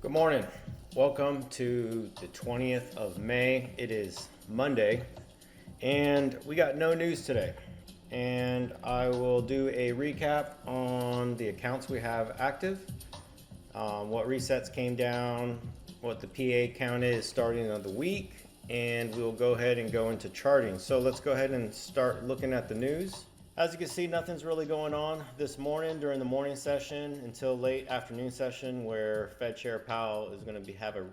Good morning. Welcome to the 20th of May. It is Monday, and we got no news today. And I will do a recap on the accounts we have active, what resets came down, what the PA count is starting of the week, and we'll go ahead and go into charting. So let's go ahead and start looking at the news. As you can see, nothing's really going on this morning during the morning session until late afternoon session, where Fed Chair Powell is going to have a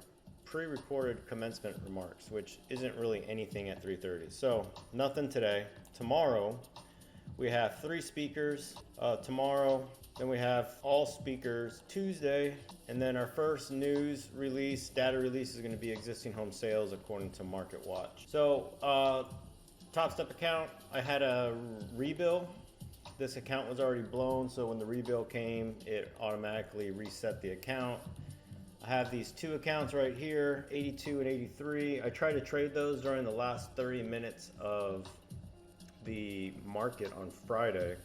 pre-recorded commencement remarks, which isn't really anything at 3:30. So nothing today. Tomorrow we have 3 speakers. Tomorrow, then we have all speakers Tuesday, and then our first news release, data release, is going to be existing home sales according to Market Watch. So Top Step account, I had a rebill. This account was already blown, so when the rebill came, it automatically reset the account. I have these 2 accounts right here, 82 and 83. I tried to trade those during the last 30 minutes of the market on Friday,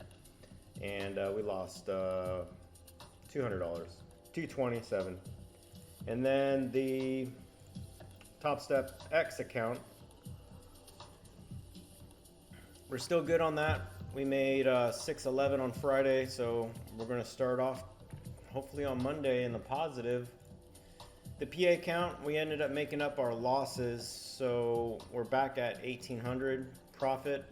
and we lost $200, 227. And then the Top Step X account, we're still good on that. We made 611 on Friday, so we're going to start off hopefully on Monday in the positive. The PA count, we ended up making up our losses, so we're back at 1800 profit.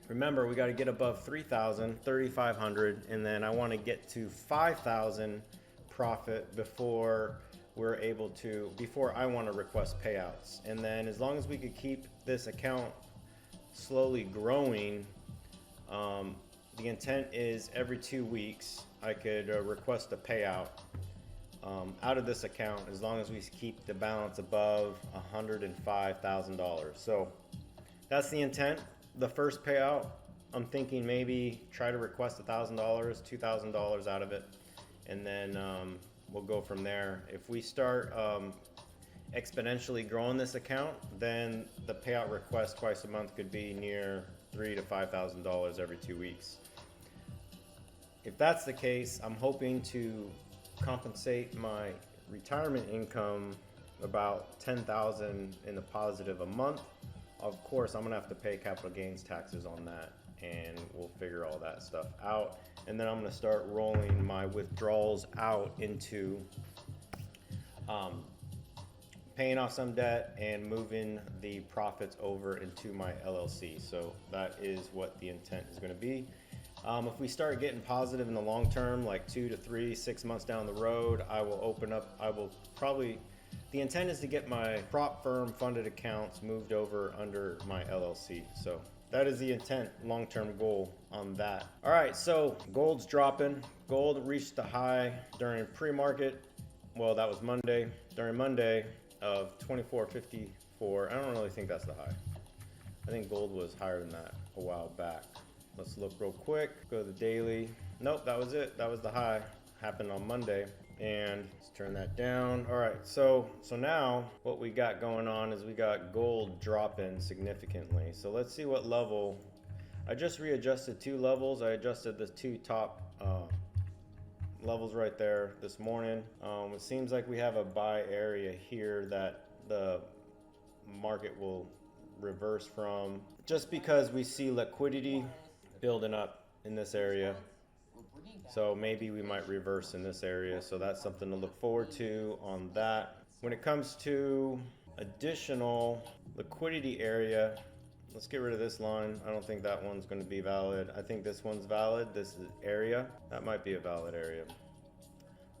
Remember, we got to get above 3,000, 3,500, and then I want to get to 5,000 profit before I want to request payouts. And then as long as we could keep this account slowly growing, the intent is every 2 weeks I could request a payout out of this account, as long as we keep the balance above $105,000. So that's the intent. The first payout, I'm thinking maybe try to request $1,000, $2,000 out of it, and then we'll go from there. If we start exponentially growing this account, then the payout request twice a month could be near $3,000 to $5,000 every 2 weeks. If that's the case, I'm hoping to compensate my retirement income about $10,000 in the positive a month. Of course, I'm gonna have to pay capital gains taxes on that, and we'll figure all that stuff out. And then I'm gonna start rolling my withdrawals out into paying off some debt and moving the profits over into my LLC. So that is what the intent is going to be. If we start getting positive in the long term, like 2 to 3, 6 months down the road, the intent is to get my prop firm funded accounts moved over under my LLC. So that is the intent, long-term goal on that. All right, so gold's dropping. Gold reached the high during pre-market. Well, that was Monday. During Monday of 24.54. I don't really think that's the high. I think gold was higher than that a while back. Let's look real quick. Go to the daily. Nope, that was it. That was the high. Happened on Monday. And let's turn that down. All right, so now what we got going on is we got gold dropping significantly. So let's see what level. I just readjusted 2 levels. I adjusted the 2 top levels right there this morning. It seems like we have a buy area here that the market will reverse from, just because we see liquidity building up in this area. So maybe we might reverse in this area. So that's something to look forward to on that. When it comes to additional liquidity area, let's get rid of this line. I don't think that one's going to be valid. I think this one's valid. This is area. That might be a valid area.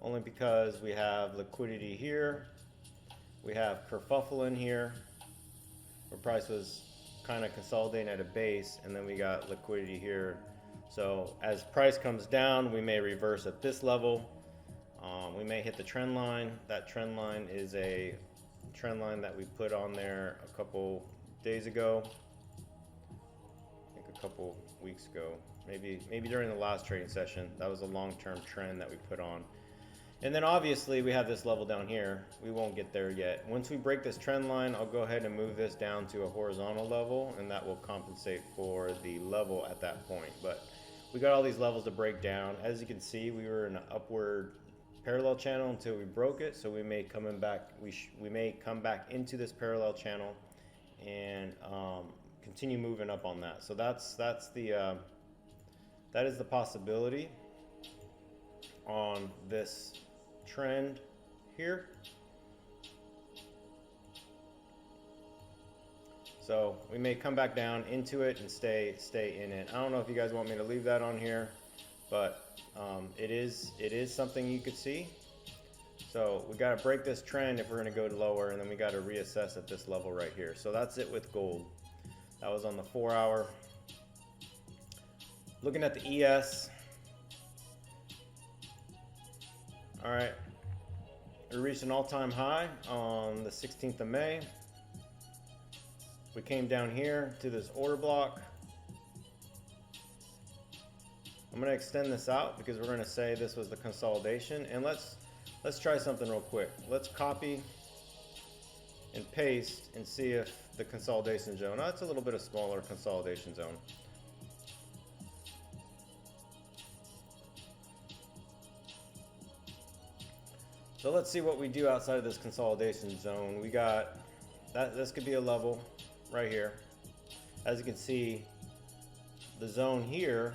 Only because we have liquidity here. We have kerfuffle in here, where price was kind of consolidating at a base, and then we got liquidity here. So as price comes down, we may reverse at this level. We may hit the trend line. That trend line is a trend line that we put on there a couple days ago. I think a couple weeks ago, maybe during the last trading session. That was a long-term trend that we put on. And then obviously we have this level down here. We won't get there yet. Once we break this trend line, I'll go ahead and move this down to a horizontal level, and that will compensate for the level at that point. But we got all these levels to break down. As you can see, we were in an upward parallel channel until we broke it. So we may we may come back into this parallel channel and continue moving up on that. So that is the possibility on this trend here. So we may come back down into it and stay in it. I don't know if you guys want me to leave that on here, but it is something you could see. So we got to break this trend if we're going to go lower, and then we got to reassess at this level right here. So that's it with gold. That was on the 4 hour. Looking at the ES. All right, we reached an all-time high on the 16th of May. We came down here to this order block. I'm going to extend this out because we're going to say this was the consolidation. And let's try something real quick. Let's copy and paste and see if the consolidation zone. That's a little bit of smaller consolidation zone. So let's see what we do outside of this consolidation zone. We got that. This could be a level right here. As you can see, the zone here,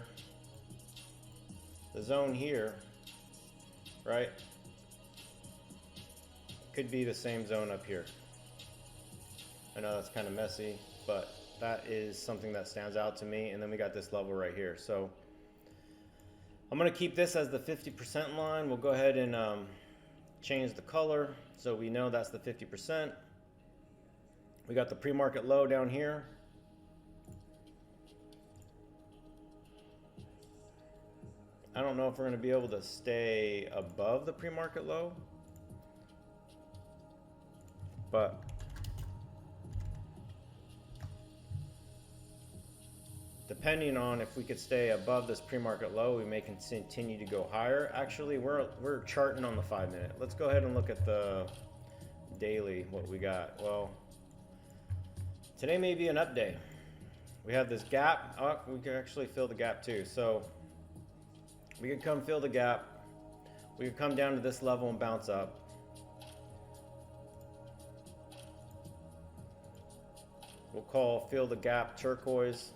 right, could be the same zone up here. I know that's kind of messy, but that is something that stands out to me. And then we got this level right here. So I'm going to keep this as the 50% line. We'll go ahead and change the color so we know that's the 50%. We got the pre-market low down here. I don't know if we're going to be able to stay above the pre-market low, but depending on if we could stay above this pre-market low, we may continue to go higher. Actually, we're charting on the 5 minute. Let's go ahead and look at the daily, what we got. Well, today may be an up day. We have this gap. Oh, we can actually fill the gap too. So we could come fill the gap. We could come down to this level and bounce up. We'll fill the gap turquoise.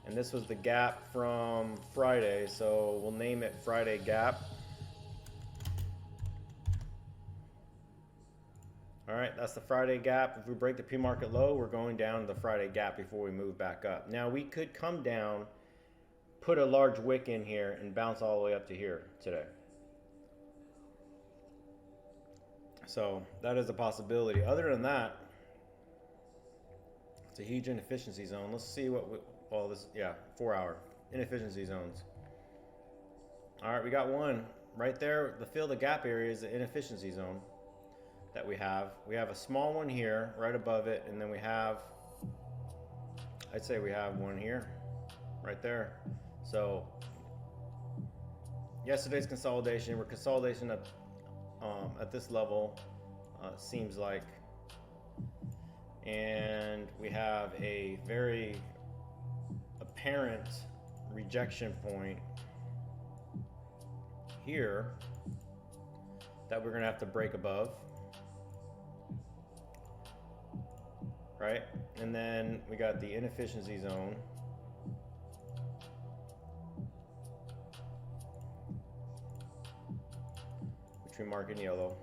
And this was the gap from Friday. So we'll name it Friday gap. All right, that's the Friday gap. If we break the pre-market low, we're going down to the Friday gap before we move back up. Now we could come down, put a large wick in here, and bounce all the way up to here today. So that is a possibility. Other than that, it's a huge inefficiency zone. Let's see what this, yeah, 4 hour inefficiency zones. All right, we got one right there. The fill the gap area is the inefficiency zone that we have. We have a small one here right above it, and then we have, I'd say we have one here right there. So yesterday's consolidation, we're consolidation at this level, seems like, and we have a very apparent rejection point here that we're gonna have to break above. Right, and then we got the inefficiency zone. Which we mark in yellow.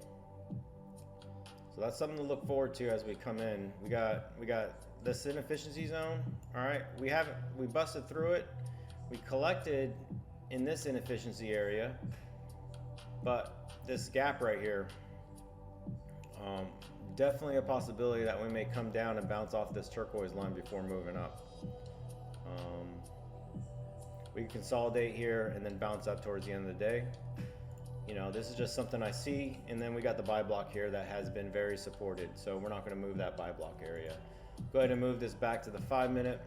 So that's something to look forward to as we come in. We got this inefficiency zone. All right, we busted through it. We collected in this inefficiency area, but this gap right here, definitely a possibility that we may come down and bounce off this turquoise line before moving up. We can consolidate here and then bounce up towards the end of the day. You know, this is just something I see. And then we got the buy block here that has been very supported. So we're not going to move that buy block area. Go ahead and move this back to the 5 minute.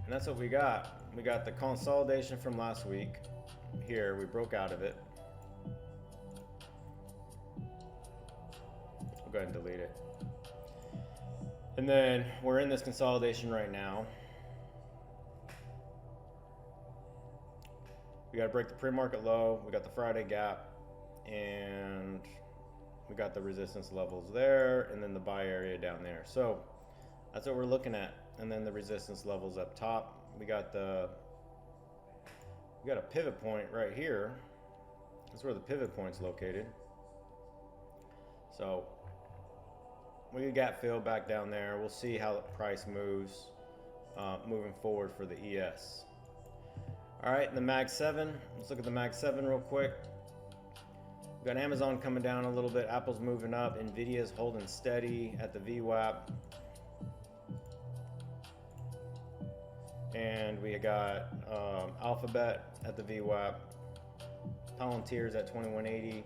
And that's what we got. We got the consolidation from last week. Here, we broke out of it. Go ahead and delete it. And then we're in this consolidation right now. We got to break the pre-market low. We got the Friday gap, and we got the resistance levels there, and then the buy area down there. So that's what we're looking at. And then the resistance levels up top. We got a pivot point right here. That's where the pivot point's located. So we got gap fill back down there. We'll see how the price moves moving forward for the ES. All right, the Mag 7. Let's look at the Mag 7 real quick. We've got Amazon coming down a little bit. Apple's moving up. Nvidia's holding steady at the VWAP. And we got Alphabet at the VWAP. Palantir's at 2180.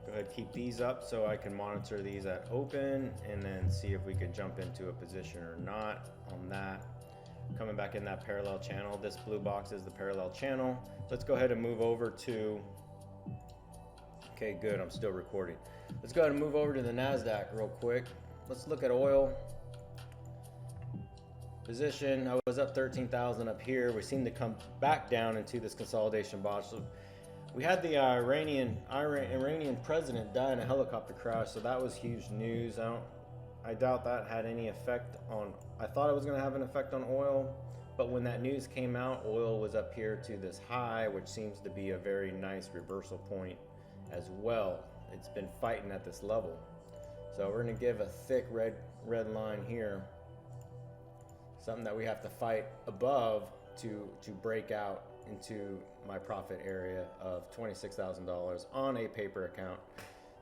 Go ahead, keep these up so I can monitor these at open and then see if we can jump into a position or not on that. Coming back in that parallel channel. This blue box is the parallel channel. Let's go ahead and move over to, okay, good, I'm still recording. Let's go ahead and move over to the NASDAQ real quick. Let's look at oil. Position, I was up 13,000 up here. We seem to come back down into this consolidation box. So we had the Iranian president die in a helicopter crash, so that was huge news. I doubt that had any effect on, I thought it was going to have an effect on oil, but when that news came out, oil was up here to this high, which seems to be a very nice reversal point as well. It's been fighting at this level. So we're going to give a thick red line here, something that we have to fight above to break out into my profit area of $26,000 on a paper account.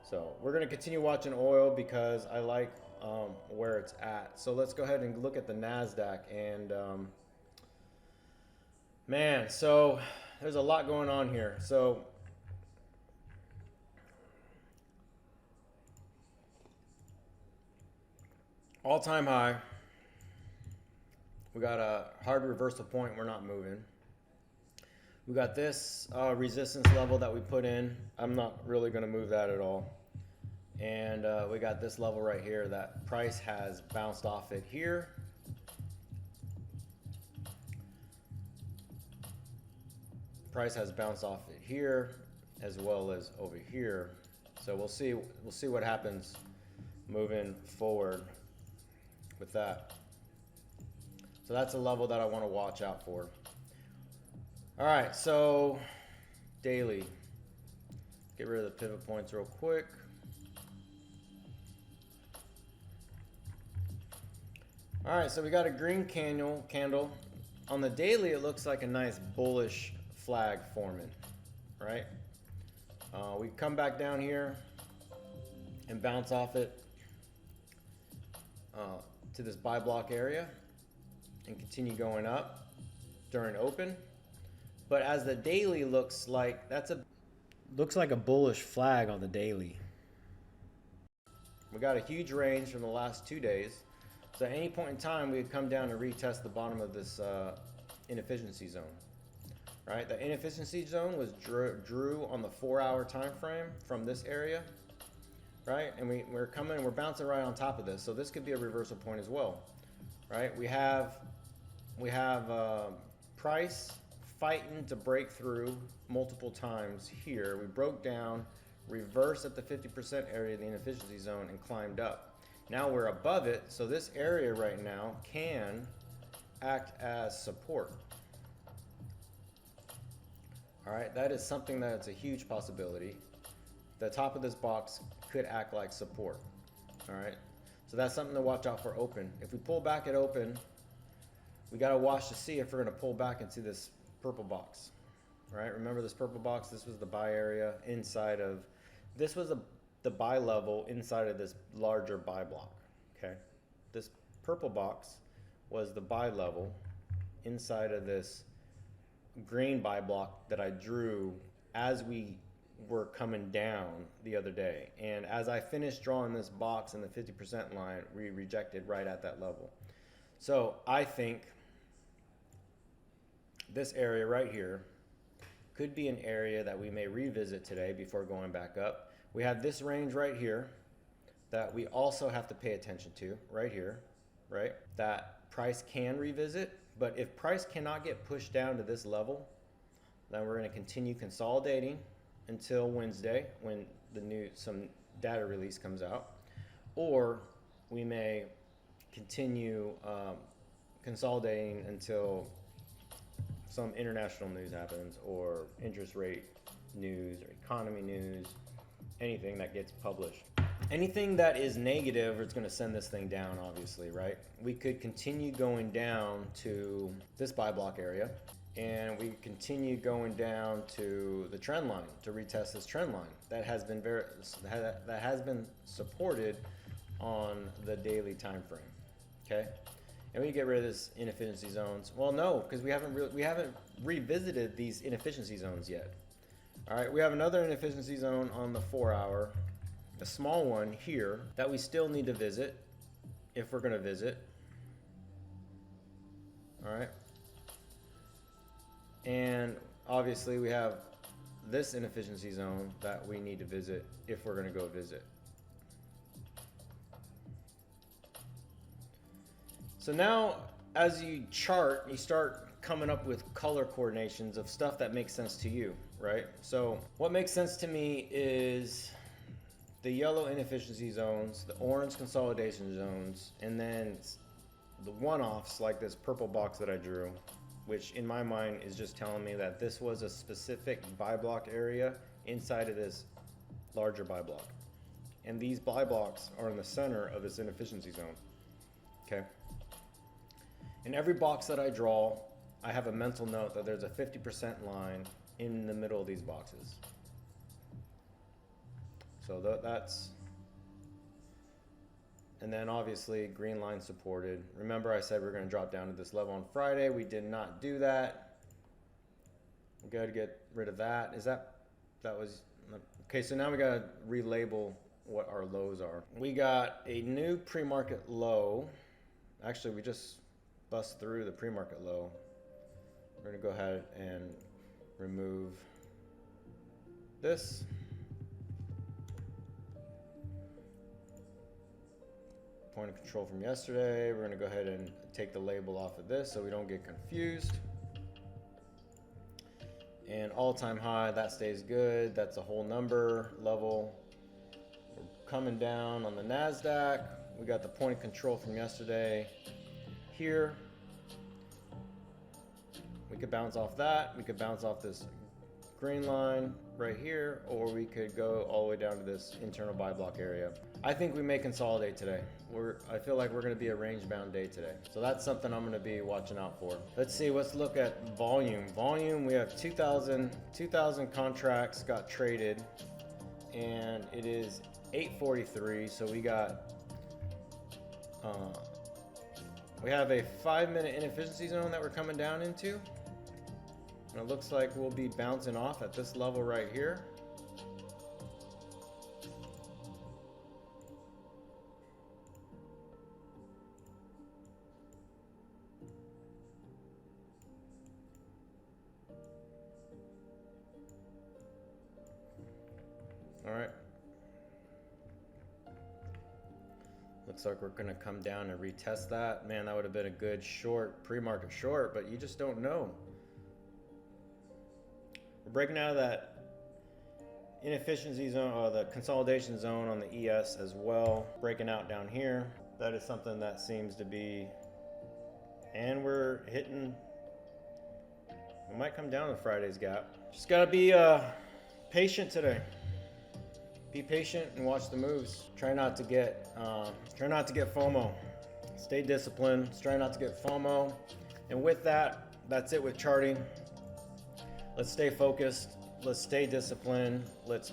So we're going to continue watching oil because I like where it's at. So let's go ahead and look at the NASDAQ. And man, so there's a lot going on here. So all-time high. We got a hard reversal point. We're not moving. We got this resistance level that we put in. I'm not really going to move that at all. And we got this level right here that price has bounced off it here. Price has bounced off it here as well as over here. So we'll see what happens moving forward with that. So that's a level that I want to watch out for. All right, so daily. Get rid of the pivot points real quick. All right, so we got a green candle. On the daily, it looks like a nice bullish flag forming, right? We come back down here and bounce off it to this buy block area and continue going up during open. But as the daily looks like a bullish flag on the daily. We got a huge range from the last 2 days. So at any point in time, we would come down and retest the bottom of this inefficiency zone. Right? The inefficiency zone was drew on the 4-hour time frame from this area. Right? And we're bouncing right on top of this. So this could be a reversal point as well. Right? We have price fighting to break through multiple times here. We broke down, reversed at the 50% area of the inefficiency zone, and climbed up. Now we're above it, so this area right now can act as support. All right, that is something that's a huge possibility. The top of this box could act like support. All right, so that's something to watch out for open. If we pull back at open, we got to watch to see if we're going to pull back into this purple box. Right, remember this purple box? This was the buy area inside of, this was the buy level inside of this larger buy block. Okay, this purple box was the buy level inside of this green buy block that I drew as we were coming down the other day. And as I finished drawing this box in the 50% line, we rejected right at that level. So I think this area right here could be an area that we may revisit today before going back up. We have this range right here that we also have to pay attention to right here. right? That price can revisit, but if price cannot get pushed down to this level, then we're going to continue consolidating until Wednesday when some data release comes out, or we may continue consolidating until some international news happens, or interest rate news, or economy news, anything that gets published. Anything that is negative is going to send this thing down, obviously, right? We could continue going down to this buy block area, and we continue going down to the trend line to retest this trend line that has been supported on the daily time frame. Okay, and we get rid of this inefficiency zones. Well, no, because we haven't revisited these inefficiency zones yet. All right, we have another inefficiency zone on the 4 hour, a small one here that we still need to visit if we're going to visit. All right, and obviously we have this inefficiency zone that we need to visit if we're going to go visit. So now, as you chart, you start coming up with color coordinations of stuff that makes sense to you, right? So what makes sense to me is the yellow inefficiency zones, the orange consolidation zones, and then the one-offs like this purple box that I drew, which in my mind is just telling me that this was a specific buy block area inside of this larger buy block. And these buy blocks are in the center of this inefficiency zone, okay? In every box that I draw, I have a mental note that there's a 50% line in the middle of these boxes. So that's, and then obviously green line supported. Remember I said we're going to drop down to this level on Friday. We did not do that. We got to get rid of that. That was, okay, so now we got to relabel what our lows are. We got a new pre-market low. Actually, we just bust through the pre-market low. We're going to go ahead and remove this. Point of control from yesterday. We're going to go ahead and take the label off of this so we don't get confused. And all-time high, that stays good. That's a whole number level. We're coming down on the NASDAQ. We got the point of control from yesterday here. We could bounce off that. We could bounce off this green line right here, or we could go all the way down to this internal buy block area. I think we may consolidate today. I feel like we're going to be a range bound day today. So that's something I'm going to be watching out for. Let's see, let's look at volume. Volume, we have 2,000 contracts got traded, and it is 8:43. So we have a 5-minute inefficiency zone that we're coming down into. And it looks like we'll be bouncing off at this level right here. All right. Looks like we're gonna come down and retest that. Man, that would have been a good short, pre-market short, but you just don't know. We're breaking out of that inefficiency zone, or the consolidation zone on the ES as well. Breaking out down here. That is something that seems to be, and we're hitting, we might come down to Friday's gap. Just gotta be patient today. Be patient and watch the moves. Try not to get FOMO. Stay disciplined. Try not to get FOMO. And with that, that's it with charting. Let's stay focused. Let's stay disciplined. Let's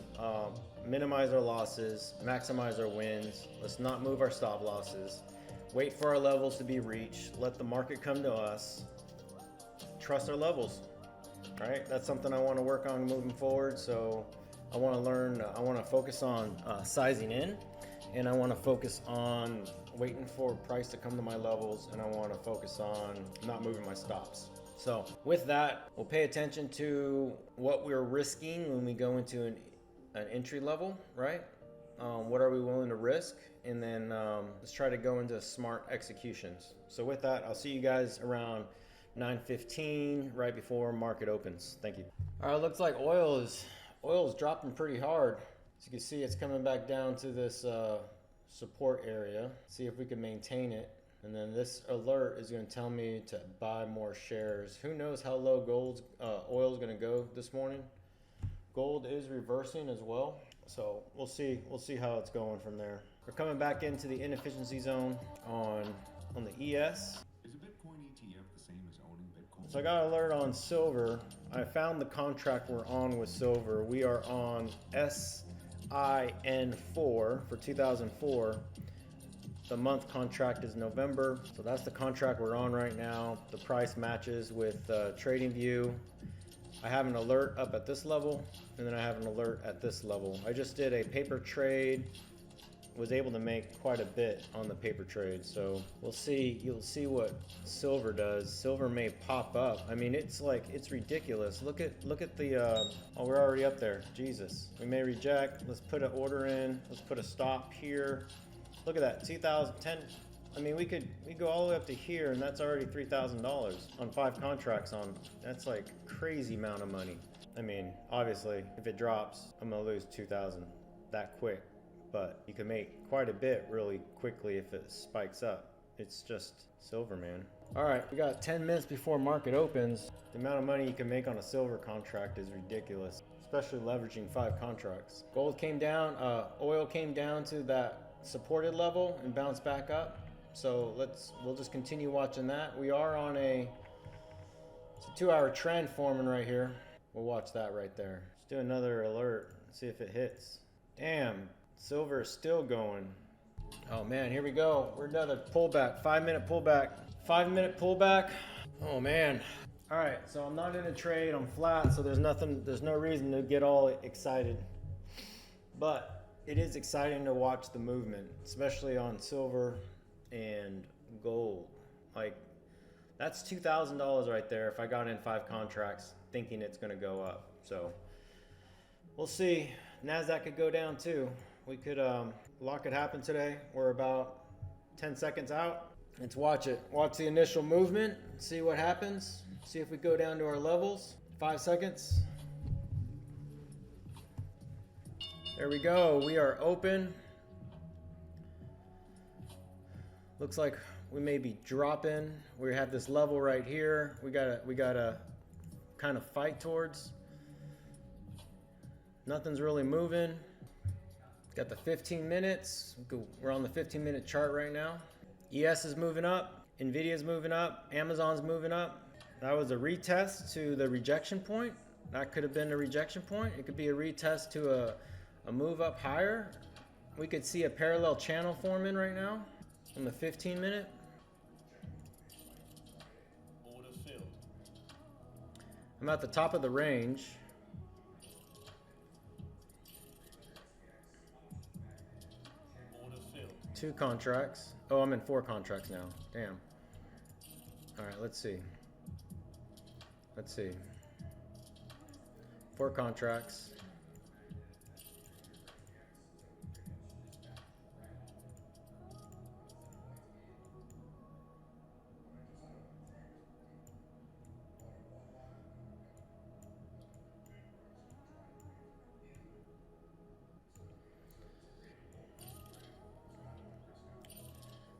minimize our losses, maximize our wins. Let's not move our stop losses. Wait for our levels to be reached. Let the market come to us. Trust our levels. All right, that's something I want to work on moving forward. So I want to learn, I want to focus on sizing in, and I want to focus on waiting for price to come to my levels, and I want to focus on not moving my stops. So with that, we'll pay attention to what we're risking when we go into an entry level, right? what are we willing to risk, and then let's try to go into smart executions. So with that, I'll see you guys around 9:15, right before market opens. Thank you. All right, looks like oil is dropping pretty hard. As you can see, it's coming back down to this support area. See if we can maintain it. And then this alert is going to tell me to buy more shares. Who knows how low oil is going to go this morning. Gold is reversing as well. So we'll see how it's going from there. We're coming back into the inefficiency zone on the ES. Is a Bitcoin ETF the same as owning Bitcoin? So I got an alert on silver. I found the contract we're on with silver. We are on SIN4 for 2004. The month contract is November. So that's the contract we're on right now. The price matches with TradingView. I have an alert up at this level, and then I have an alert at this level. I just did a paper trade, was able to make quite a bit on the paper trade. So we'll see, you'll see what silver does. Silver may pop up. I mean, it's ridiculous. Look at the, oh, we're already up there. Jesus. We may reject. Let's put an order in. Let's put a stop here. Look at that, 2010. I mean, we go all the way up to here, and that's already $3,000 on 5 contracts on. That's like crazy amount of money. I mean, obviously, if it drops, I'm gonna lose 2,000 that quick. But you can make quite a bit really quickly if it spikes up. It's just silver, man. All right, we got 10 minutes before market opens. The amount of money you can make on a silver contract is ridiculous, especially leveraging 5 contracts. Gold came down, oil came down to that supported level and bounced back up. So we'll just continue watching that. We are on it's a 2-hour trend forming right here. We'll watch that right there. Let's do another alert, see if it hits. Damn, silver is still going. Oh man, here we go. We're another pullback, 5-minute pullback. 5-minute pullback. Oh man. All right, so I'm not in a trade, I'm flat, so there's no reason to get all excited. But it is exciting to watch the movement, especially on silver and gold. Like, that's $2,000 right there if I got in 5 contracts thinking it's going to go up. So we'll see. NASDAQ could go down too. We could, a lot could happen today. We're about 10 seconds out. Let's watch it. Watch the initial movement, see what happens. See if we go down to our levels. 5 seconds. There we go. We are open. Looks like we may be dropping. We have this level right here. We gotta kind of fight towards. Nothing's really moving. Got the 15 minutes. We're on the 15-minute chart right now. ES is moving up. Nvidia's moving up. Amazon's moving up. That was a retest to the rejection point. That could have been a rejection point. It could be a retest to a move up higher. We could see a parallel channel forming right now on the 15-minute. Order filled. I'm at the top of the range. Order filled. 2 contracts. Oh, I'm in 4 contracts now. Damn. All right, let's see. 4 contracts.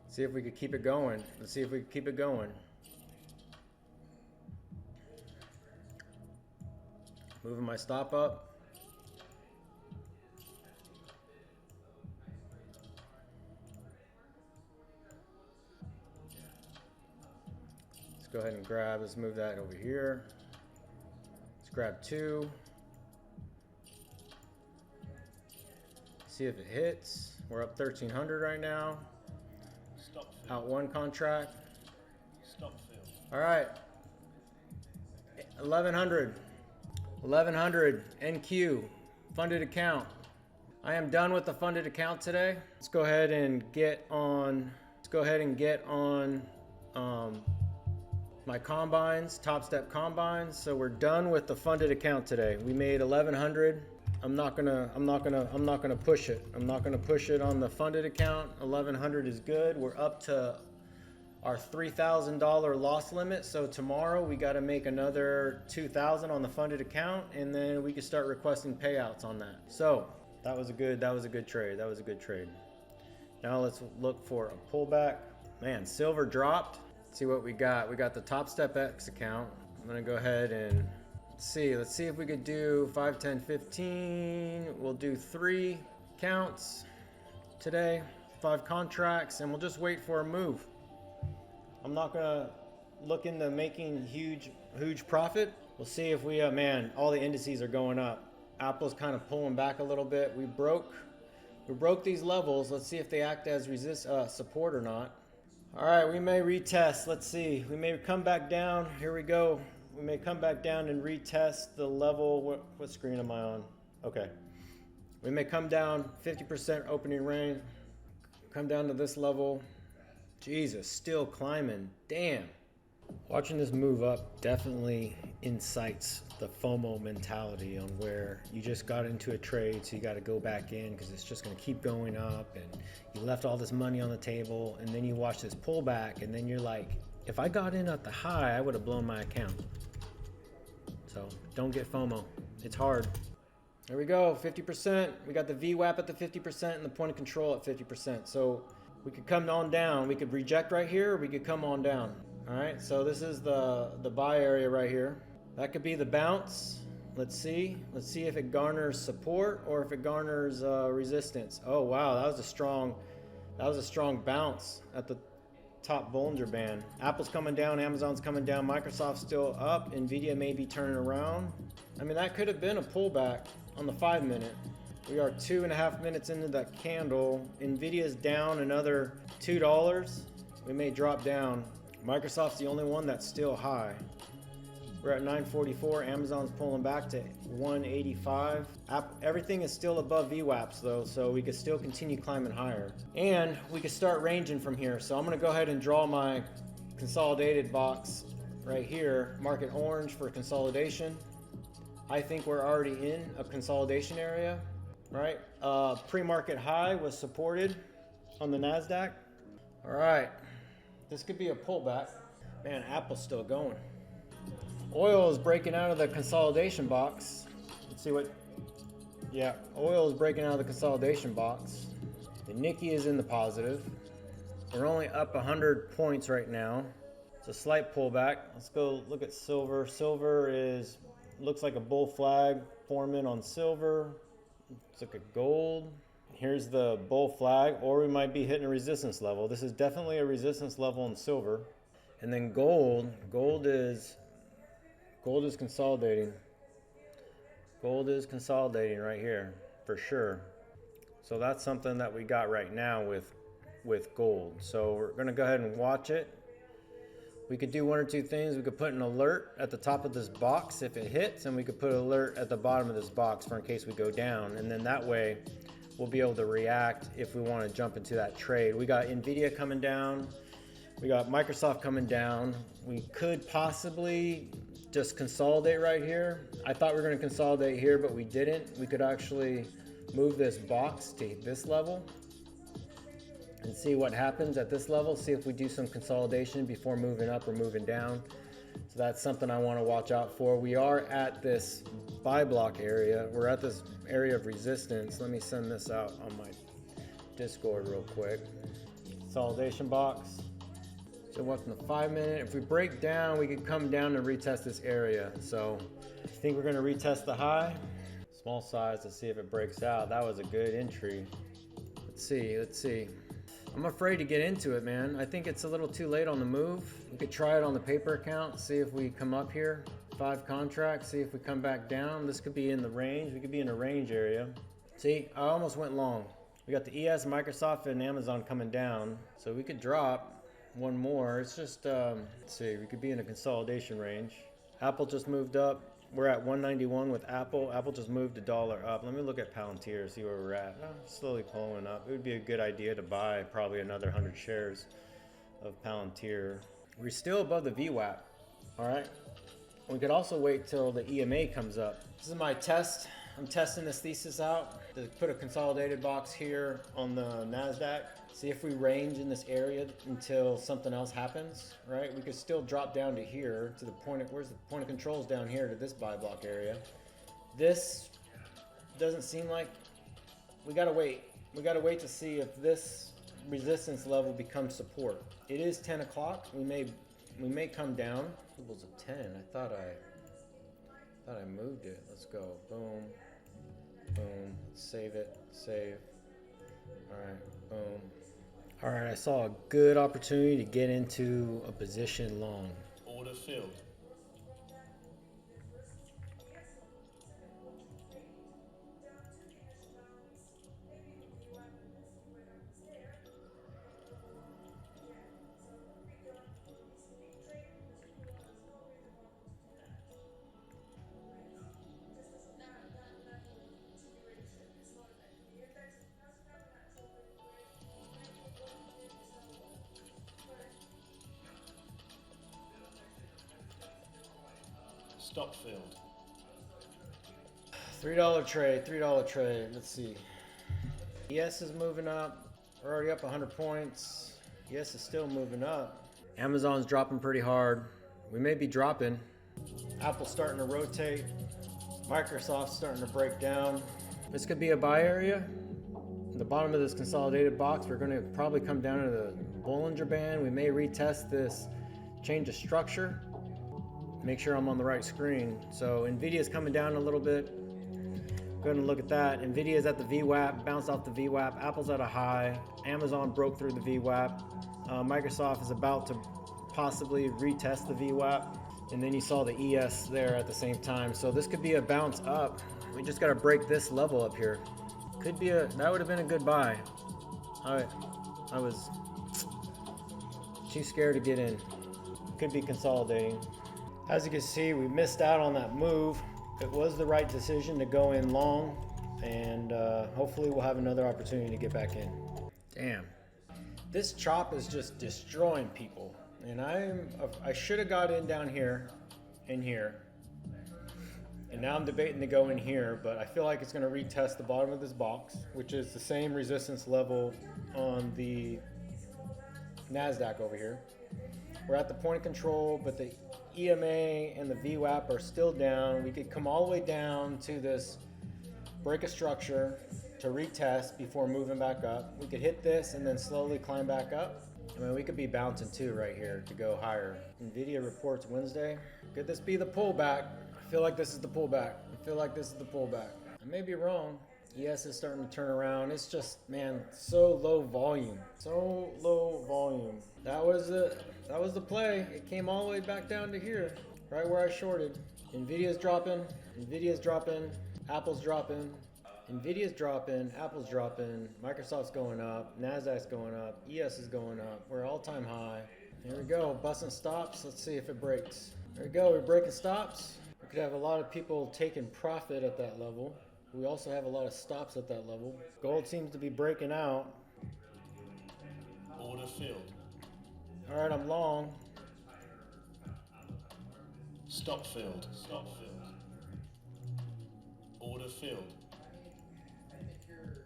See if we could keep it going. Let's see if we can keep it going. Moving my stop up. Let's go ahead and grab, let's move that over here. Let's grab 2. See if it hits. We're up 1,300 right now. Stop fill. Out 1 contract. Stop fill. All right. 1,100. 1,100 NQ funded account. I am done with the funded account today. Let's go ahead and get on. My combines, Top Step combines. So we're done with the funded account today. We made 1,100 I'm not gonna push it. I'm not gonna push it on the funded account. 1100 is good. We're up to our $3,000 loss limit. So tomorrow we got to make another 2,000 on the funded account, and then we can start requesting payouts on that. So that was a good trade. That was a good trade. Now let's look for a pullback. Man, silver dropped. Let's see what we got. We got the Top Step X account. I'm gonna go ahead and see. Let's see if we could do 5, 10, 15. We'll do 3 counts today, 5 contracts, and we'll just wait for a move. I'm not gonna look into making huge profit. We'll see if we, man, all the indices are going up. Apple's kind of pulling back a little bit. We broke these levels. Let's see if they act as support or not. All right, we may retest. Let's see. We may come back down. Here we go. We may come back down and retest the level. What screen am I on? Okay. We may come down 50% opening range. Come down to this level. Jesus, still climbing. Damn. Watching this move up definitely incites the FOMO mentality on where you just got into a trade, so you got to go back in because it's just going to keep going up, and you left all this money on the table, and then you watch this pullback, and then you're like, if I got in at the high, I would have blown my account. So don't get FOMO. It's hard. There we go, 50%. We got the VWAP at the 50% and the point of control at 50%. So we could come on down. We could reject right here, or we could come on down. All right, so this is the buy area right here. That could be the bounce. Let's see if it garners support or if it garners resistance. Oh wow, that was a strong bounce at the top Bollinger Band. Apple's coming down, Amazon's coming down, Microsoft's still up, Nvidia may be turning around. I mean, that could have been a pullback on the 5-minute. We are 2.5 minutes into that candle. Nvidia's down another $2. We may drop down. Microsoft's the only one that's still high. We're at 944. Amazon's pulling back to 185. Everything is still above VWAPs though, so we could still continue climbing higher. And we could start ranging from here. So I'm gonna go ahead and draw my consolidated box right here. Mark it orange for consolidation. I think we're already in a consolidation area, right? Pre-market high was supported on the NASDAQ. All right, this could be a pullback. Man, Apple's still going. Oil is breaking out of the consolidation box. Let's see what, yeah, oil is breaking out of the consolidation box. The Nikkei is in the positive. We're only up 100 points right now. It's a slight pullback. Let's go look at silver. Silver looks like a bull flag forming on silver. Let's look at gold. Here's the bull flag, or we might be hitting a resistance level. This is definitely a resistance level in silver. And then gold is consolidating. Gold is consolidating right here for sure. So that's something that we got right now with gold. So we're gonna go ahead and watch it. We could do one or two things. We could put an alert at the top of this box if it hits, and we could put an alert at the bottom of this box for in case we go down. And then that way we'll be able to react if we want to jump into that trade. We got Nvidia coming down. We got Microsoft coming down. We could possibly just consolidate right here. I thought we were going to consolidate here, but we didn't. We could actually move this box to this level and see what happens at this level. See if we do some consolidation before moving up or moving down. So that's something I want to watch out for. We are at this buy block area. We're at this area of resistance. Let me send this out on my Discord real quick. Consolidation box. So what's in the 5-minute? If we break down, we could come down and retest this area. So I think we're going to retest the high. Small size to see if it breaks out. That was a good entry. Let's see. I'm afraid to get into it, man. I think it's a little too late on the move. We could try it on the paper account, see if we come up here. 5 contracts, see if we come back down. This could be in the range. We could be in a range area. See, I almost went long. We got the ES, Microsoft, and Amazon coming down. So we could drop one more. It's just, let's see, we could be in a consolidation range. Apple just moved up. We're at 191 with Apple. Apple just moved $1 up. Let me look at Palantir, see where we're at. Slowly pulling up. It would be a good idea to buy probably another 100 shares of Palantir. We're still above the VWAP. All right. We could also wait till the EMA comes up. This is my test I'm testing this thesis out to put a consolidated box here on the NASDAQ. See if we range in this area until something else happens, right? We could still drop down to here to the point of, where's the point of controls down here to this buy block area. This doesn't seem like, we gotta wait. We gotta wait to see if this resistance level becomes support. It is 10 o'clock. We may come down. It was a 10. I thought I moved it. Let's go. Boom. Boom. Save it. Save. Alright. Boom. Alright, I saw a good opportunity to get into a position long. Order filled. Stop filled. $3 trade, $3 trade. Let's see. ES is moving up. We're already up 100 points. ES is still moving up. Amazon's dropping pretty hard. We may be dropping. Apple's starting to rotate. Microsoft's starting to break down. This could be a buy area. At the bottom of this consolidated box, we're going to probably come down to the Bollinger Band. We may retest this change of structure. Make sure I'm on the right screen. So Nvidia's coming down a little bit. Going to look at that. Nvidia's at the VWAP, bounced off the VWAP. Apple's at a high. Amazon broke through the VWAP. Microsoft is about to possibly retest the VWAP. And then you saw the ES there at the same time. So this could be a bounce up. We just got to break this level up here. Could be that would have been a good buy. I was too scared to get in. Could be consolidating. As you can see, we missed out on that move. It was the right decision to go in long, and hopefully we'll have another opportunity to get back in. Damn. This chop is just destroying people. And I should have got in down here, in here. And now I'm debating to go in here, but I feel like it's gonna retest the bottom of this box, which is the same resistance level on the NASDAQ over here. We're at the point of control, but the EMA and the VWAP are still down. We could come all the way down to this break a structure to retest before moving back up. We could hit this and then slowly climb back up. I mean, we could be bouncing too right here to go higher. Nvidia reports Wednesday. Could this be the pullback? I feel like this is the pullback. I feel like this is the pullback. I may be wrong. ES is starting to turn around. It's just, man, so low volume. So low volume. That was the play. It came all the way back down to here, right where I shorted. Nvidia's dropping. Nvidia's dropping. Apple's dropping. Nvidia's dropping. Apple's dropping. Microsoft's going up. NASDAQ's going up. ES is going up. We're all-time high. Here we go. Busting stops. Let's see if it breaks. There we go. We're breaking stops. We could have a lot of people taking profit at that level. We also have a lot of stops at that level. Gold seems to be breaking out. Order filled. All right, I'm long. Stop filled. Stop filled. Order filled. I think you're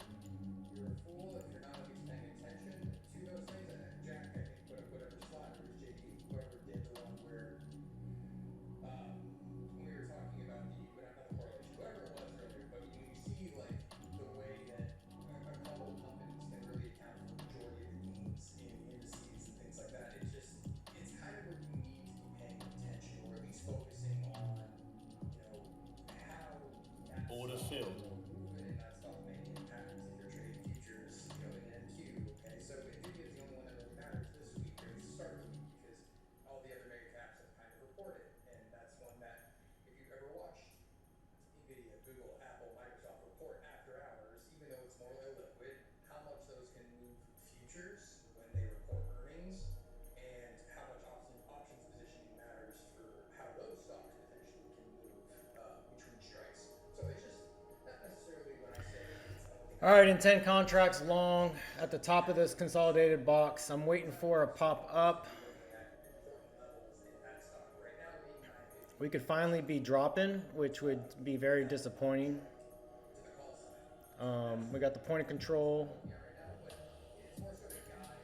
a fool if you're not at least paying attention to those things. And Jack, I think, whatever slide, or JD, whoever did the one where when we were talking about not the correlation, whatever it was earlier, but when you see like the way that a couple of companies can really account for the majority of the gains in indices and things like that, it's kind of where you need to be paying attention, or at least focusing on, how that Order filled. and that stock may impact if you're trading futures, in NQ. Okay, so Nvidia is the only one that really matters this week, or at least the start of the week, because all the other mega caps have kind of reported, and that's one that if you ever watch Nvidia, Google, Apple, Microsoft report after hours, even though it's more illiquid, how much those can move futures when they report earnings, and how much options positioning matters for how those stocks potentially can move between strikes. So it's just not necessarily when I say it's something. All right, intent contracts long at the top of this consolidated box. I'm waiting for a pop up. We could finally be dropping, which would be very disappointing. We got the point of control. It's more sort of guide,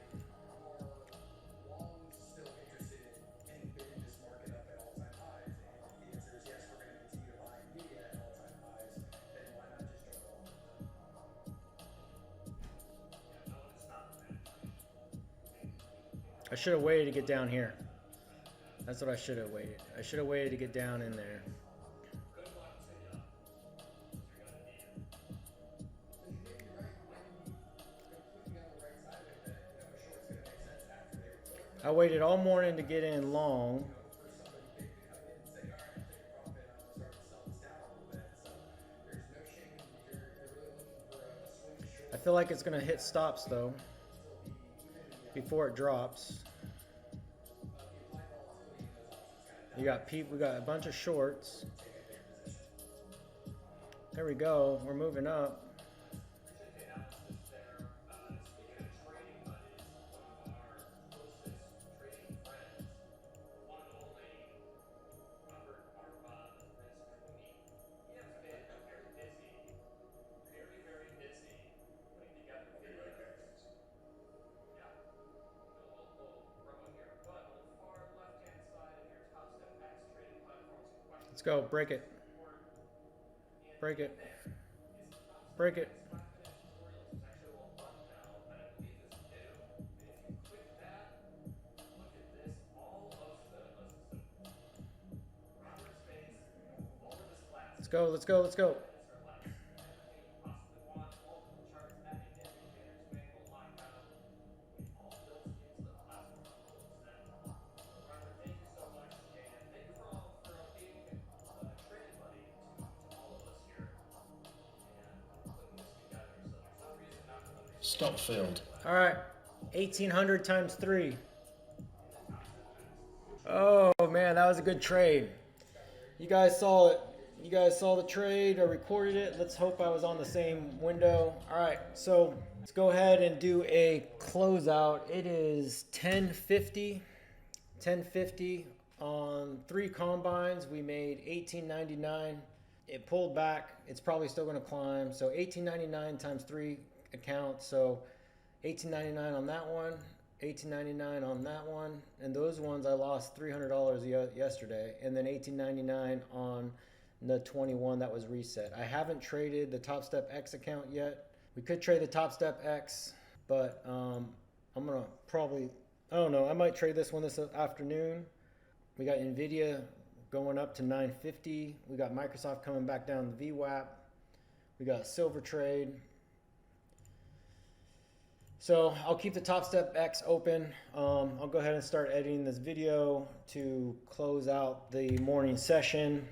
are longs still interested in bidding this market up at all-time highs? And if the answer is yes, we're going to continue to buy Nvidia at all-time highs, then why not just join along? I should have waited to get down here. That's what I should have waited. I should have waited to get down in there. So you may be right, you might be completely on the right side of it, that a short's going to make sense after they report. I waited all morning to get in long. For somebody big to come in and say, all right, I'm taking profit, I'm going to start to sell this down a little bit. So there's no shame if you're really looking for a swing short. I feel like it's gonna hit stops though before it drops. We got a bunch of shorts. There we go. We're moving up. Let's go. Break it. Break it. Break it. Let's go. Let's go. Let's go. Stop field. All right. 1800 times 3. Oh man, that was a good trade. You guys saw it. You guys saw the trade or recorded it. Let's hope I was on the same window. All right, so let's go ahead and do a closeout. It is 1050. 1050 on 3 combines. We made $18.99. It pulled back. It's probably still going to climb. So $18.99 times 3 accounts. So $18.99 on that one. $18.99 on that one, and those ones I lost $300 yesterday, and then $18.99 on the 21 that was reset. I haven't traded the Top Step X account yet. We could trade the Top Step X, but I'm gonna probably, I don't know, I might trade this one this afternoon. We got Nvidia going up to 950. We got Microsoft coming back down the VWAP. We got silver trade. So I'll keep the Top Step X open. I'll go ahead and start editing this video to close out the morning session.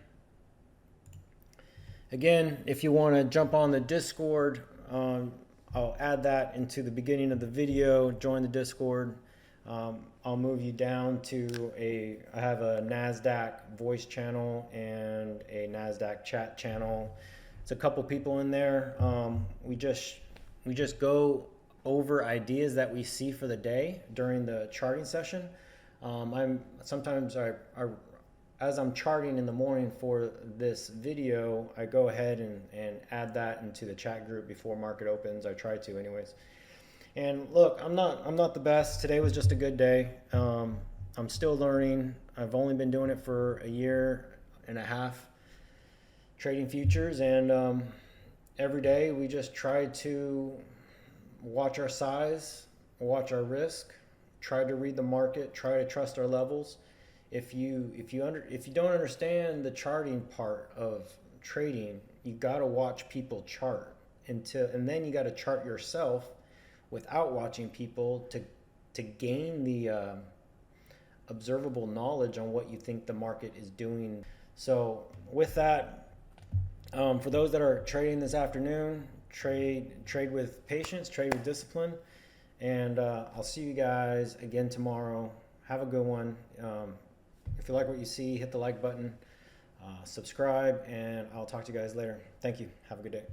Again, if you want to jump on the Discord, I'll add that into the beginning of the video. Join the Discord. I'll move you down to I have a NASDAQ voice channel and a NASDAQ chat channel. It's a couple people in there. We just go over ideas that we see for the day during the charting session. As I'm charting in the morning for this video, I go ahead and add that into the chat group before market opens. I try to anyways. And look, I'm not the best. Today was just a good day. I'm still learning. I've only been doing it for a year and a half trading futures, and every day we just try to watch our size, watch our risk, try to read the market, try to trust our levels. If you don't understand the charting part of trading, you got to watch people chart and then you got to chart yourself without watching people to gain the observable knowledge on what you think the market is doing. So with that, for those that are trading this afternoon, trade with patience, trade with discipline, and I'll see you guys again tomorrow. Have a good one. If you like what you see, hit the like button, subscribe, and I'll talk to you guys later. Thank you. Have a good day.